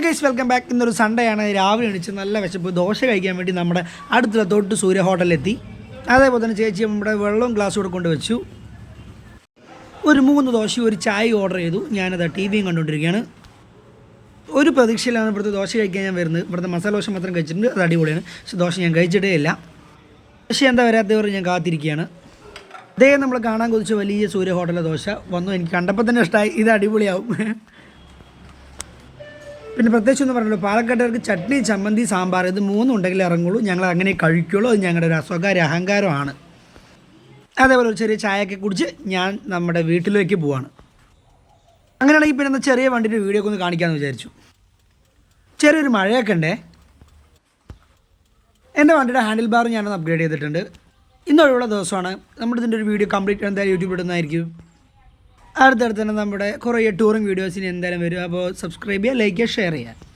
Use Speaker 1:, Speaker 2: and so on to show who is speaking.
Speaker 1: Guys welcome back. ഇന്നൊരു Sunday ആണ്. രാവിലെ എണീച്ച് നല്ല വിശപ്പ്. ദോശ കഴിക്കാൻ വേണ്ടി നമ്മുടെ അടുത്തുള്ള തൊട്ട് സൂര്യ ഹോട്ടലിലെത്തി. അതേപോലെ തന്നെ ചേച്ചി നമ്മുടെ വെള്ളവും ഗ്ലാസ് കൂടെ കൊണ്ടുവച്ചു. ഒരു 3 ദോശയും ഒരു ചായ ഓർഡർ ചെയ്തു. ഞാനത് ടി വിയും കണ്ടുകൊണ്ടിരിക്കുകയാണ്. ഒരു പ്രതീക്ഷയിലാണ് ഇവിടുത്തെ ദോശ കഴിക്കാൻ ഞാൻ വരുന്നത്. ഇവിടുത്തെ മസാല ദോശ മാത്രം കഴിച്ചിട്ടുണ്ട്, അത് അടിപൊളിയാണ്. പക്ഷേ ദോശ ഞാൻ കഴിച്ചിട്ടേ ഇല്ല. പക്ഷേ എന്താ വരാത്തവർ ഞാൻ കാത്തിരിക്കുകയാണ്. ഇതേ നമ്മൾ കാണാൻ കൊതിച്ച വലിയ സൂര്യ ഹോട്ടലിലെ ദോശ വന്നു. എനിക്ക് കണ്ടപ്പോൾ തന്നെ ഇഷ്ടമായി. ഇത് അടിപൊളിയാവും. പിന്നെ പ്രത്യേകിച്ച് ഒന്ന് പറഞ്ഞല്ലോ, പാലക്കാട്ടുകാർക്ക് ചട്നി, ചമ്മന്തി, സാമ്പാർ ഇത് 3 ഉണ്ടെങ്കിൽ ഇറങ്ങുള്ളൂ. ഞങ്ങൾ അങ്ങനെ കഴിക്കുള്ളൂ. അത് ഞങ്ങളുടെ ഒരു സ്വകാര്യ അഹങ്കാരമാണ്. അതേപോലെ ഒരു ചെറിയ ചായയൊക്കെ കുടിച്ച് ഞാൻ നമ്മുടെ വീട്ടിലേക്ക് പോവാണ്. അങ്ങനെയാണെങ്കിൽ പിന്നെ ചെറിയ വണ്ടിയുടെ വീഡിയോ ഒക്കെ ഒന്ന് കാണിക്കാമെന്ന് വിചാരിച്ചു. ചെറിയൊരു മഴയൊക്കെ ഉണ്ടേ. എൻ്റെ വണ്ടിയുടെ ഹാൻഡിൽ ബാർ ഞാനൊന്ന് അപ്ഗ്രേഡ് ചെയ്തിട്ടുണ്ട്. ഇന്നൊഴിവുള്ള ദിവസമാണ്. നമ്മളിതിൻ്റെ ഒരു വീഡിയോ കംപ്ലീറ്റ് എന്തായാലും യൂട്യൂബിൽ ഇടുന്നതായിരിക്കും. അടുത്തടുത്ത് തന്നെ നമ്മുടെ കുറേ ടൂറിങ് വീഡിയോസിന് എന്തായാലും വരും. അപ്പോൾ സബ്സ്ക്രൈബ് ചെയ്യുക, ലൈക്ക് ചെയ്യുക, ഷെയർ ചെയ്യുക.